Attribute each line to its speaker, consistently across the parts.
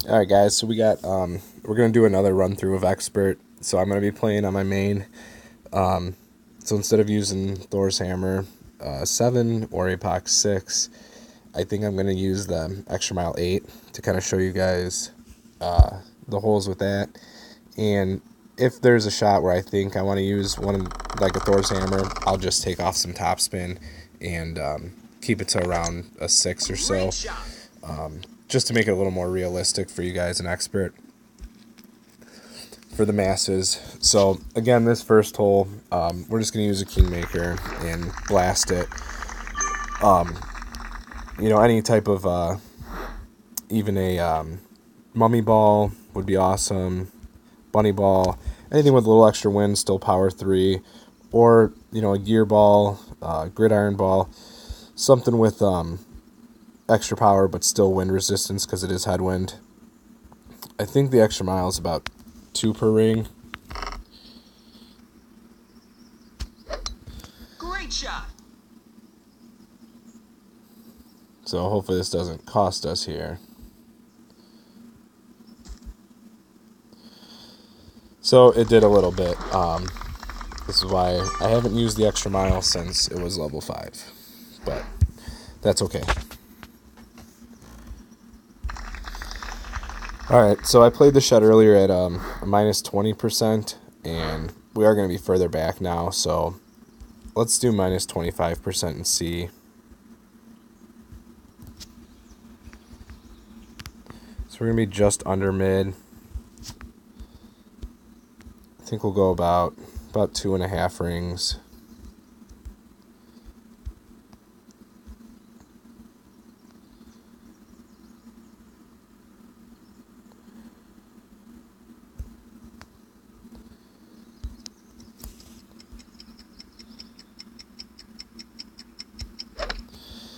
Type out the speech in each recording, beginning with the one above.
Speaker 1: All right, guys. So we got we're gonna do another run through of expert. So I'm gonna be playing on my main. So instead of using Thor's hammer 7 or Apox 6, I think I'm gonna use the extra mile 8 to kind of show you guys the holes with that. And if there's a shot where I think I want to use one like a Thor's hammer, I'll just take off some topspin and keep it to around a 6 or so. Just to make it a little more realistic for you guys, an expert, for the masses. So again, this first hole, we're just going to use a Kingmaker and blast it. Any type of, even a mummy ball would be awesome, bunny ball, anything with a little extra wind, still power 3, or, a gear ball, gridiron ball, something with extra power but still wind resistance because it is headwind. I think the extra mile is about 2 per ring.
Speaker 2: Great shot.
Speaker 1: So hopefully this doesn't cost us here. So it did a little bit. This is why I haven't used the extra mile since it was level 5. But that's okay. Alright, so I played the shed earlier at a minus 20%, and we are going to be further back now, so let's do minus 25% and see. So we're going to be just under mid. I think we'll go about 2.5 rings.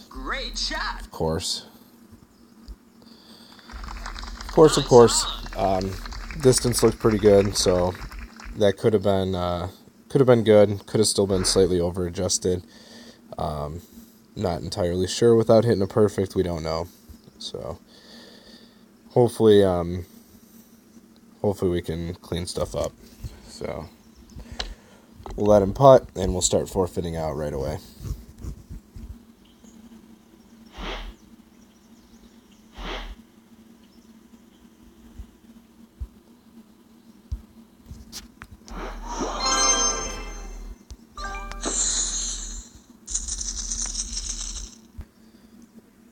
Speaker 2: Great shot.
Speaker 1: Of course. Of course. Distance looked pretty good, so that could have been good. Could have still been slightly over adjusted. Not entirely sure. Without hitting a perfect, we don't know. So hopefully we can clean stuff up. So we'll let him putt, and we'll start forfeiting out right away.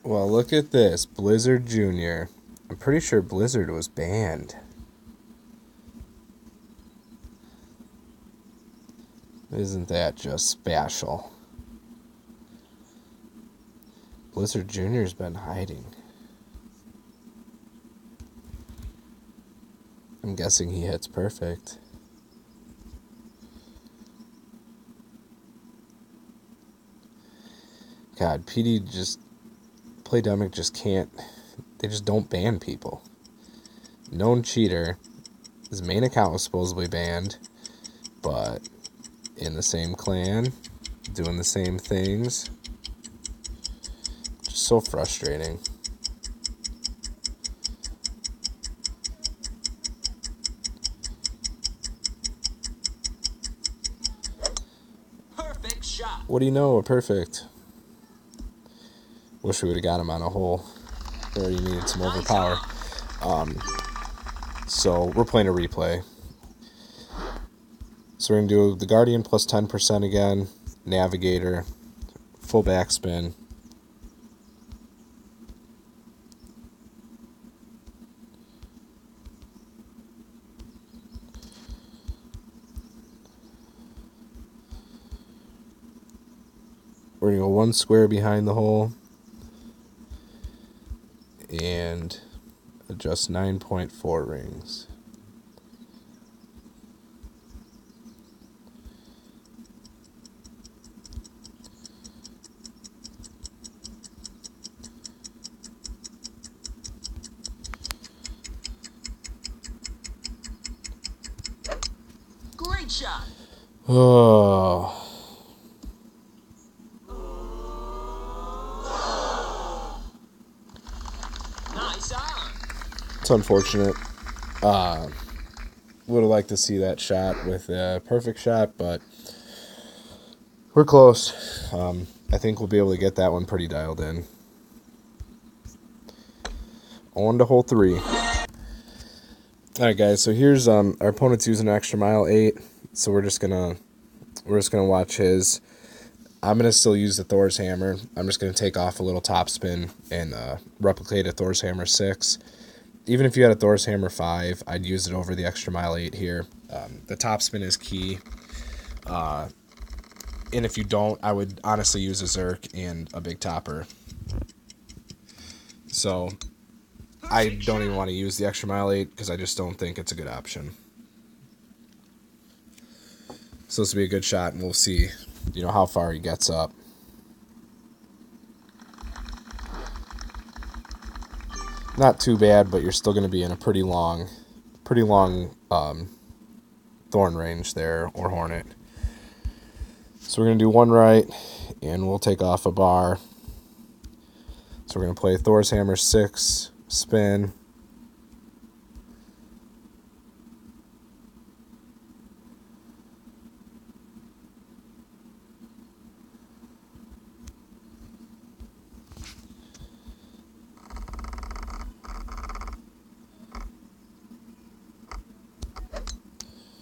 Speaker 1: Well, look at this. Blizzard Jr. I'm pretty sure Blizzard was banned. Isn't that just special? Blizzard Jr.'s been hiding. I'm guessing he hits perfect. God, Playdemic just can't, they just don't ban people. Known cheater. His main account was supposedly banned, but in the same clan, doing the same things. Just so frustrating.
Speaker 2: Perfect shot.
Speaker 1: What do you know? A perfect. Wish we would have got him on a hole where he needed some overpower. So we're playing a replay. So we're going to do the Guardian plus 10% again, Navigator, full backspin. We're going to go 1 square behind the hole and adjust 9.4 rings.
Speaker 2: Great shot.
Speaker 1: Oh.
Speaker 2: Nice on.
Speaker 1: It's unfortunate. Would have liked to see that shot with a perfect shot, but we're close. I think we'll be able to get that one pretty dialed in. On to hole 3. Alright guys, so here's our opponent's using an extra mile 8, so we're just gonna watch his. I'm gonna still use the Thor's hammer. I'm just gonna take off a little topspin and replicate a Thor's hammer 6. Even if you had a Thor's hammer 5, I'd use it over the extra mile 8 here. The topspin is key. And if you don't, I would honestly use a Zerk and a big topper. So I don't even want to use the extra mile 8 because I just don't think it's a good option. So this will be a good shot, and we'll see, how far he gets up. Not too bad, but you're still going to be in a pretty long thorn range there, or hornet. So we're going to do one right, and we'll take off a bar. So we're going to play Thor's hammer 6, spin.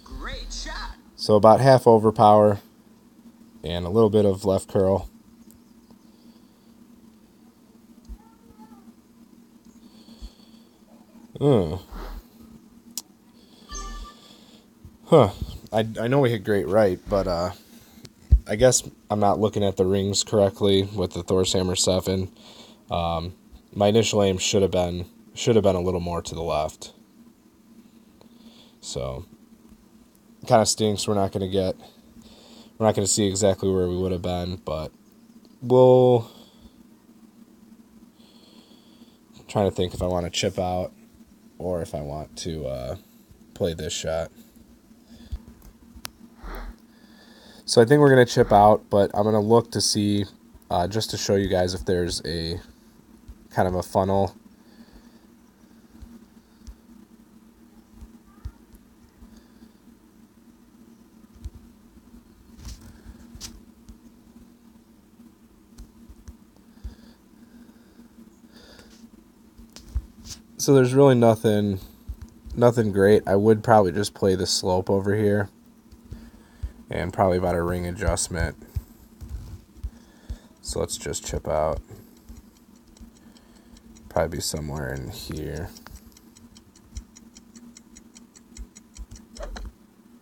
Speaker 2: Great shot.
Speaker 1: So about half overpower and a little bit of left curl. I know we hit great right, but I guess I'm not looking at the rings correctly with the Thor's hammer 7. My initial aim should have been a little more to the left. So kind of stinks. We're not going to see exactly where we would have been, but we'll trying to think if I want to chip out or if I want to play this shot. So I think we're going to chip out, but I'm going to look to see, just to show you guys if there's a kind of a funnel. So there's really nothing great. I would probably just play the slope over here. And probably about a ring adjustment. So let's just chip out. Probably be somewhere in here.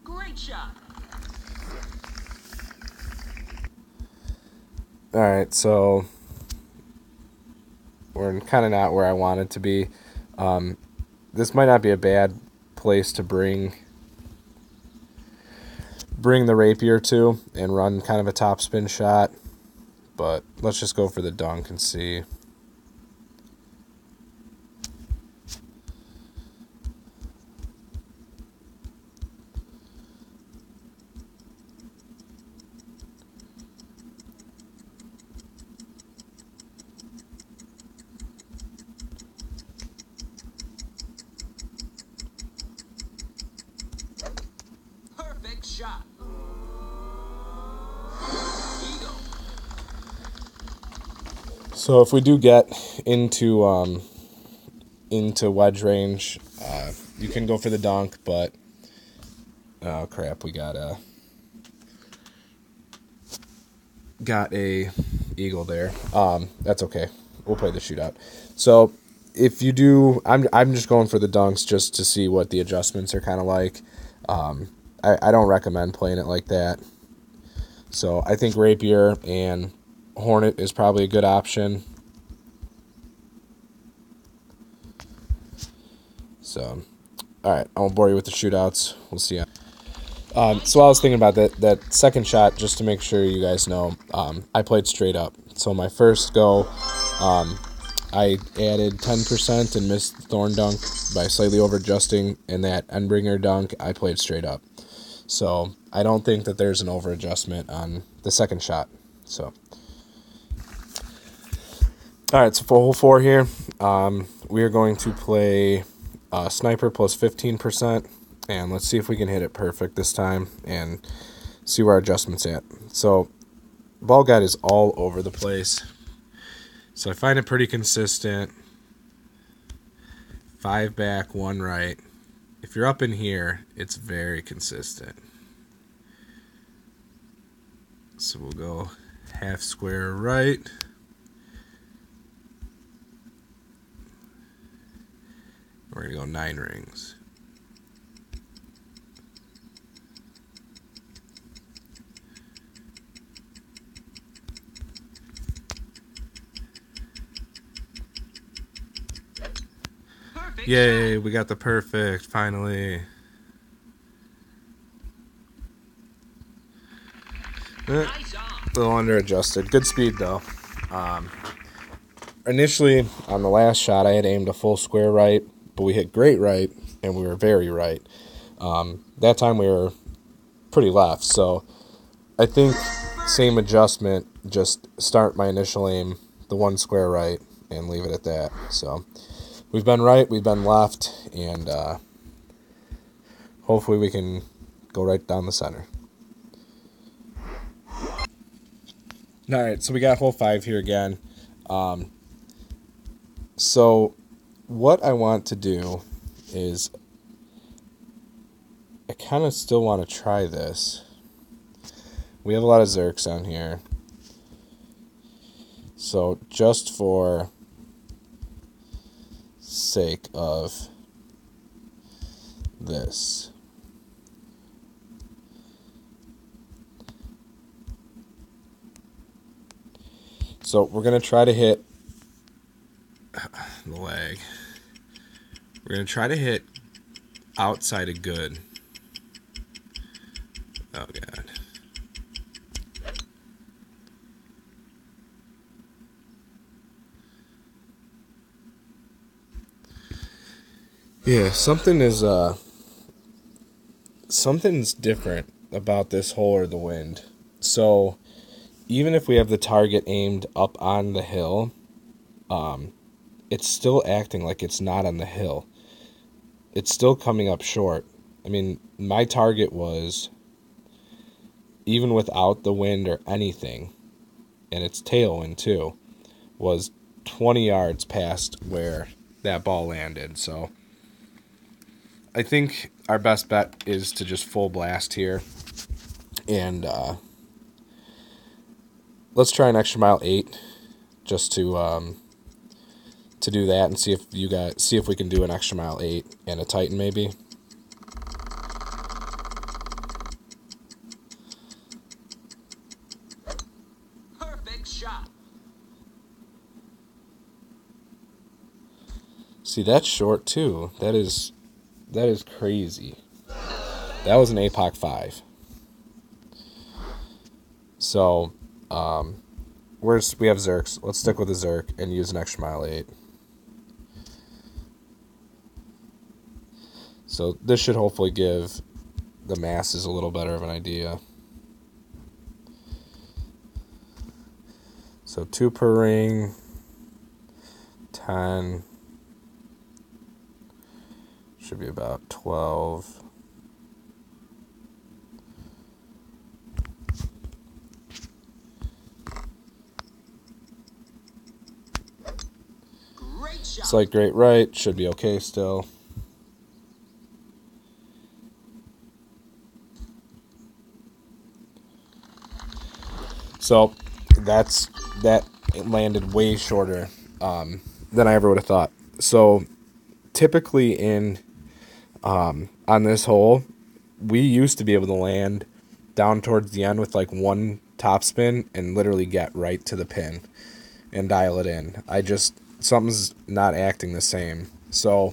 Speaker 2: Great shot.
Speaker 1: Alright, so we're kind of not where I wanted to be. This might not be a bad place to bring the rapier to and run kind of a topspin shot, but let's just go for the dunk and see.
Speaker 2: Perfect shot. Eagle.
Speaker 1: So if we do get into wedge range, you can go for the dunk, but oh crap, we got a eagle there. That's okay. We'll play the shootout. So if you do, I'm just going for the dunks just to see what the adjustments are kind of like. I don't recommend playing it like that. So I think rapier and hornet is probably a good option. So, all right, I won't bore you with the shootouts. We'll see you. So I was thinking about that second shot, just to make sure you guys know, I played straight up. So my first go, I added 10% and missed the thorn dunk by slightly over adjusting, and that endbringer dunk, I played straight up. So I don't think that there's an over adjustment on the second shot. So, all right, so for hole 4 here, we are going to play Sniper plus 15%, and let's see if we can hit it perfect this time and see where our adjustment's at. So ball guide is all over the place, so I find it pretty consistent. 5 back, 1 right. If you're up in here, it's very consistent. So we'll go half square right. We're going to go 9 rings.
Speaker 2: Perfect
Speaker 1: Yay,
Speaker 2: shot.
Speaker 1: we got the perfect, finally.
Speaker 2: Nice on.
Speaker 1: A little under adjusted. Good speed though. Initially, on the last shot, I had aimed a full square right, but we hit great right, and we were very right. That time we were pretty left, so I think same adjustment, just start my initial aim, the 1 square right, and leave it at that. So we've been right, we've been left, and hopefully we can go right down the center. Alright, so we got hole 5 here again. So what I want to do is I kind of still want to try this. We have a lot of zerks on here. So just for sake of this, so we're going to try to hit the leg. We're going to try to hit outside of good. Oh, God. Yeah, something's different about this hole or the wind. So even if we have the target aimed up on the hill, it's still acting like it's not on the hill. It's still coming up short. I mean, my target was, even without the wind or anything, and it's tailwind too, was 20 yards past where that ball landed. So I think our best bet is to just full blast here, and let's try an extra mile 8 just to do that and see if we can do an extra mile 8 and a Titan maybe.
Speaker 2: Perfect shot.
Speaker 1: See, that's short too. That is crazy. That was an APOC 5. So we have Zerks. Let's stick with the Zerk and use an extra mile 8. So this should hopefully give the masses a little better of an idea. So 2 per ring, 10, should be about 12.
Speaker 2: Great shot.
Speaker 1: Slight great right, should be okay still. So that landed way shorter than I ever would have thought. So typically on this hole, we used to be able to land down towards the end with like 1 topspin and literally get right to the pin and dial it in. Something's not acting the same. So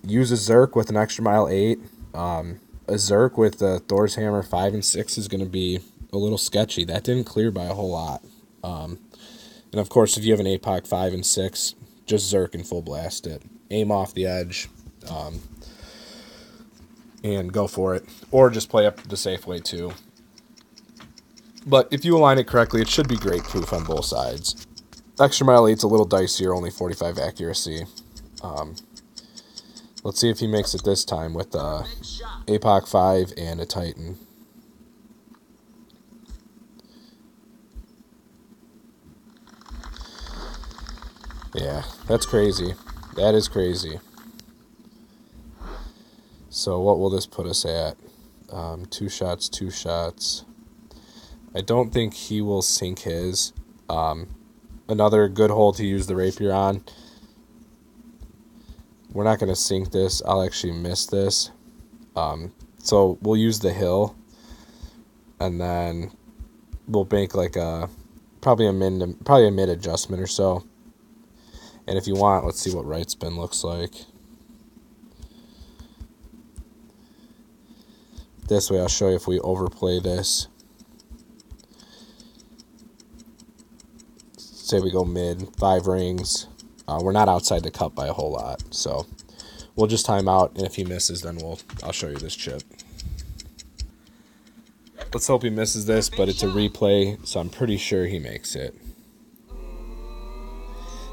Speaker 1: use a Zerk with an extra mile 8. A Zerk with the Thor's Hammer 5 and 6 is going to be a little sketchy. That didn't clear by a whole lot. And of course, if you have an APOC 5 and 6, just Zerk and full blast it. Aim off the edge, and go for it. Or just play up the safe way too. But if you align it correctly, it should be great proof on both sides. Extra mile 8's a little dicier, only 45 accuracy. Let's see if he makes it this time with
Speaker 2: Perfect shot.
Speaker 1: APOC 5 and a Titan. Yeah, that's crazy. That is crazy. So what will this put us at? 2 shots, 2 shots. I don't think he will sink his. Another good hole to use the rapier on. We're not going to sink this. I'll actually miss this. So we'll use the hill. And then we'll make like probably a mid adjustment or so. And if you want, let's see what right spin looks like. This way I'll show you if we overplay this. Say we go mid, 5 rings. We're not outside the cup by a whole lot. So we'll just time out, and if he misses, then I'll show you this chip. Let's hope he misses this, but it's a replay, so I'm pretty sure he makes it.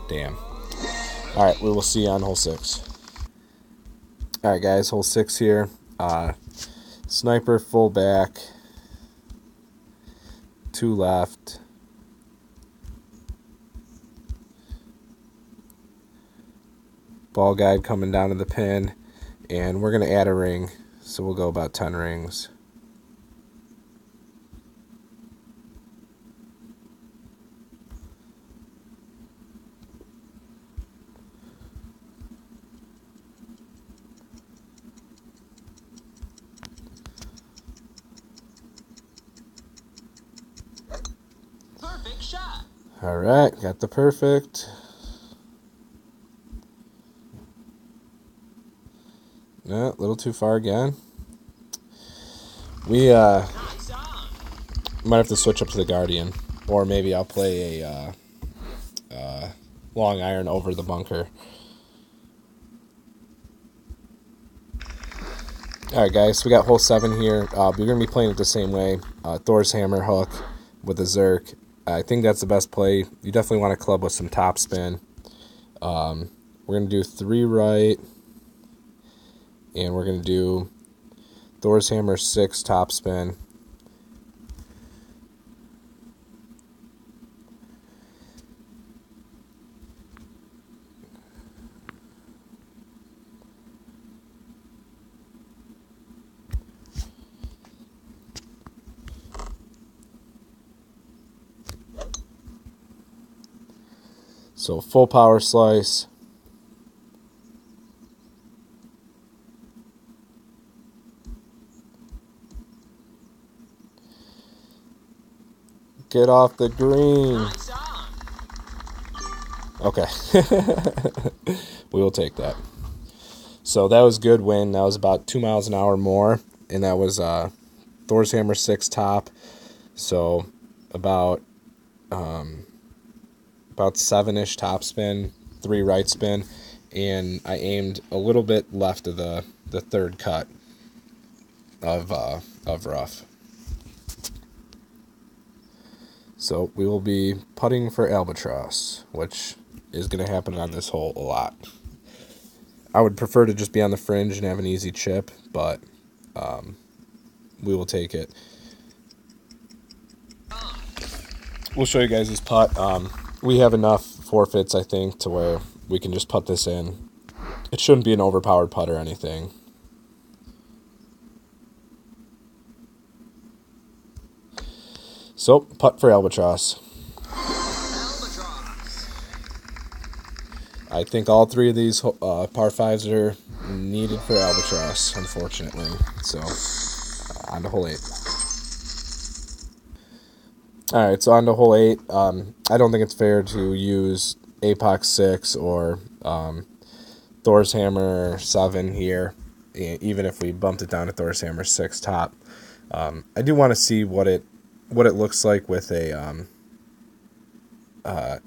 Speaker 1: Damn. Alright, we will see you on hole 6. Alright guys, hole 6 here. Sniper full back. 2 left. Ball guide coming down to the pin. And we're going to add a ring, so we'll go about 10 rings.
Speaker 2: Perfect shot.
Speaker 1: Alright, got the perfect. Yeah, a little too far again. We
Speaker 2: Nice on.
Speaker 1: might have to switch up to the Guardian. Or maybe I'll play a long iron over the bunker. Alright guys, so we got hole 7 here. We're going to be playing it the same way. Thor's hammer hook with a Zerk. I think that's the best play. You definitely want to club with some top spin. We're going to do 3 right. And we're going to do Thor's hammer 6 top spin. So full power slice. Get off the green.
Speaker 2: Nice on.
Speaker 1: Okay. We will take that. So that was good win. That was about 2 miles an hour more. And that was Thor's hammer 6 top. So about 7-ish top spin, 3 right spin, and I aimed a little bit left of the third cut of rough. So we will be putting for albatross, which is going to happen on this hole a lot. I would prefer to just be on the fringe and have an easy chip, but we will take it. We'll show you guys this putt. We have enough forfeits, I think, to where we can just putt this in. It shouldn't be an overpowered putt or anything. So, putt for albatross.
Speaker 2: Albatross.
Speaker 1: I think all 3 of these par 5s are needed for albatross, unfortunately. So, on to hole 8. Alright, so on to hole 8. I don't think it's fair to use APOC 6 or Thor's hammer 7 here, even if we bumped it down to Thor's hammer 6 top. I do want to see what it looks like with a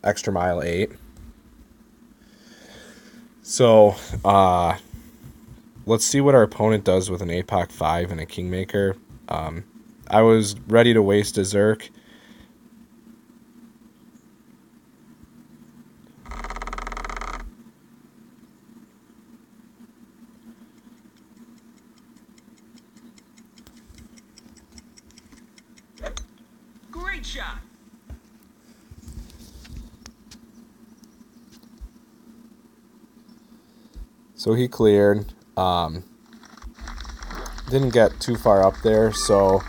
Speaker 1: extra mile 8. So let's see what our opponent does with an APOC 5 and a Kingmaker. I was ready to waste a Zerk.
Speaker 2: shot.
Speaker 1: So he cleared. Didn't get too far up there, so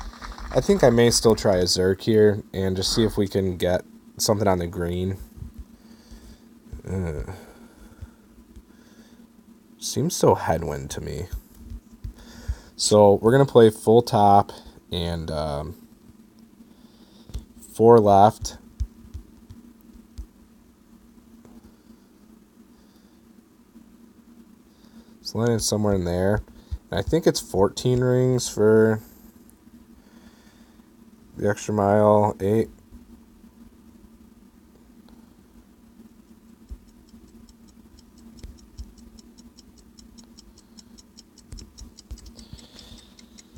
Speaker 1: I think I may still try a Zerk here and just see if we can get something on the green. Seems so headwind to me. So we're going to play full top and 4 left. So landing somewhere in there. And I think it's 14 rings for the extra mile, 8.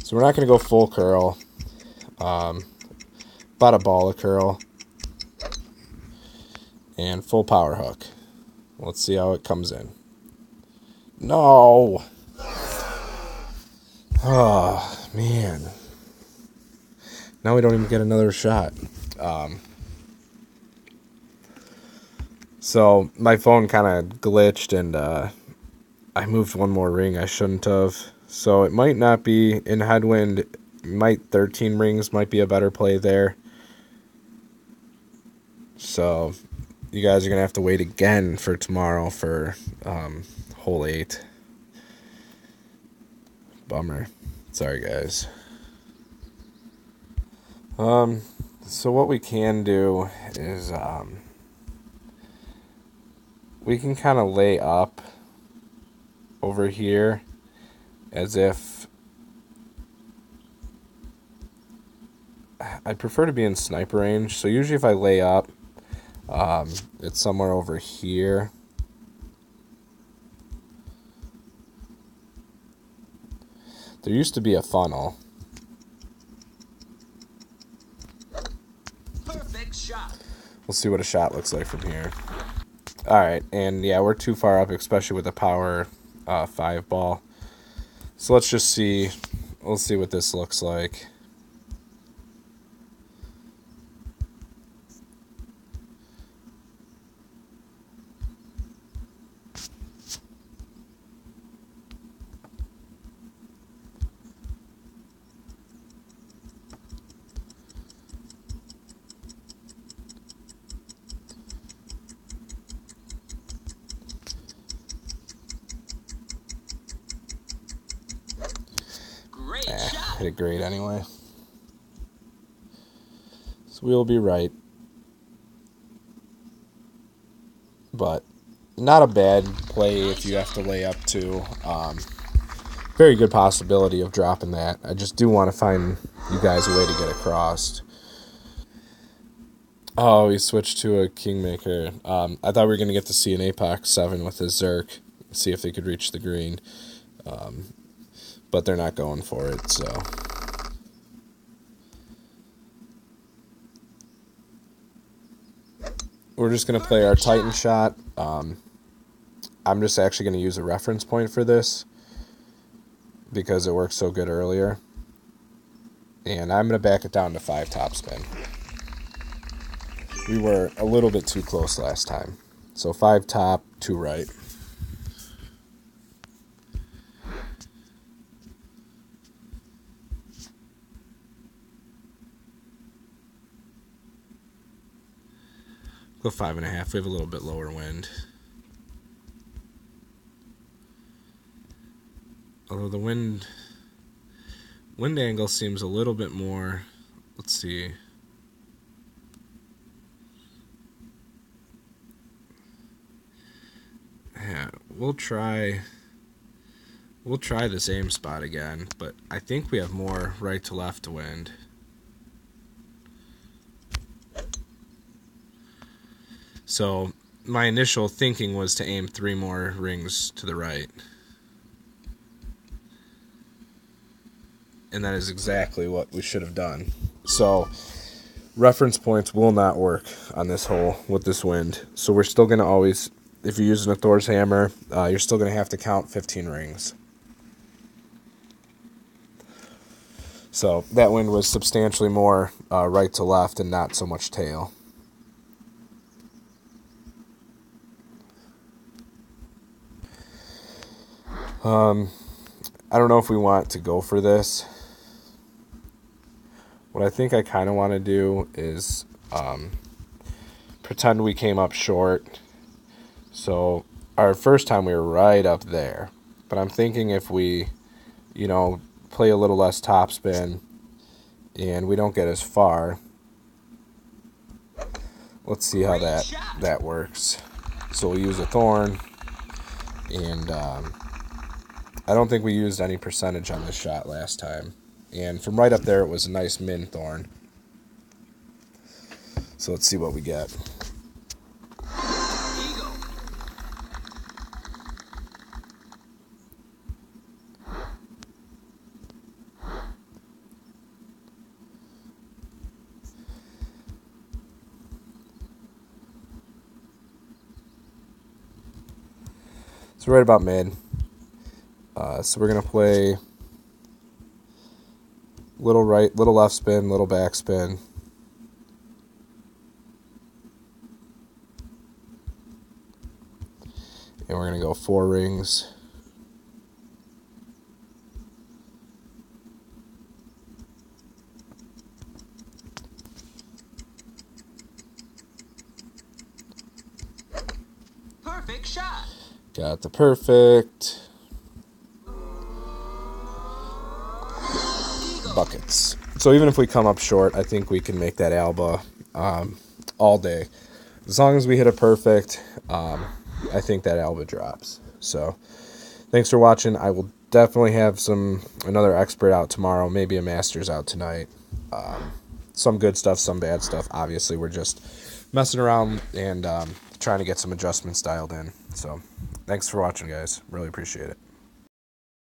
Speaker 1: So we're not going to go full curl. About a ball of curl. And full power hook. Let's see how it comes in. No! Oh, man. Now we don't even get another shot. So my phone kind of glitched and I moved one more ring I shouldn't have. So it might not be in headwind. 13 rings might be a better play there. So you guys are going to have to wait again for tomorrow for hole 8. Bummer. Sorry, guys. So what we can do is we can kind of lay up over here as if I'd prefer to be in sniper range. So usually if I lay up, it's somewhere over here. There used to be a funnel.
Speaker 2: Perfect shot.
Speaker 1: We'll see what a shot looks like from here. Alright, and yeah, we're too far up, especially with a power 5 ball. So let's just see. We'll see what this looks like.
Speaker 2: Great shot.
Speaker 1: Hit it great anyway. So we'll be right. But not a bad play if you have to lay up to. Very good possibility of dropping that. I just do want to find you guys a way to get across. Oh, he switched to a Kingmaker. I thought we were going to get to see an Apox 7 with his Zerk. See if they could reach the green. But they're not going for it, so. We're just going to play our Titan shot. I'm just actually going to use a reference point for this because it worked so good earlier. And I'm going to back it down to 5 topspin. We were a little bit too close last time. So 5 top, 2 right. Go 5.5. We have a little bit lower wind. Although the wind angle seems a little bit more. Let's see. Yeah, we'll try the same spot again, but I think we have more right to left wind. So my initial thinking was to aim 3 more rings to the right. And that is exactly what we should have done. So reference points will not work on this hole with this wind. So we're still going to always, if you're using a Thor's hammer, you're still going to have to count 15 rings. So that wind was substantially more right to left and not so much tail. I don't know if we want to go for this. What I think I kind of want to do is pretend we came up short. So our first time we were right up there. But I'm thinking if we, play a little less topspin and we don't get as far, let's see how that works. So we'll use a thorn, and I don't think we used any percentage on this shot last time. And from right up there, it was a nice min thorn. So let's see what we get. So right about mid. So we're gonna play little right, little left spin, little back spin. And we're gonna go 4 rings.
Speaker 2: Perfect shot.
Speaker 1: Got the perfect buckets. So even if we come up short, I think we can make that alba all day. As long as we hit a perfect, I think that alba drops. So thanks for watching. I will definitely have another expert out tomorrow, maybe a master's out tonight. Some good stuff, some bad stuff. Obviously, we're just messing around and trying to get some adjustments dialed in. So thanks for watching, guys. Really appreciate it.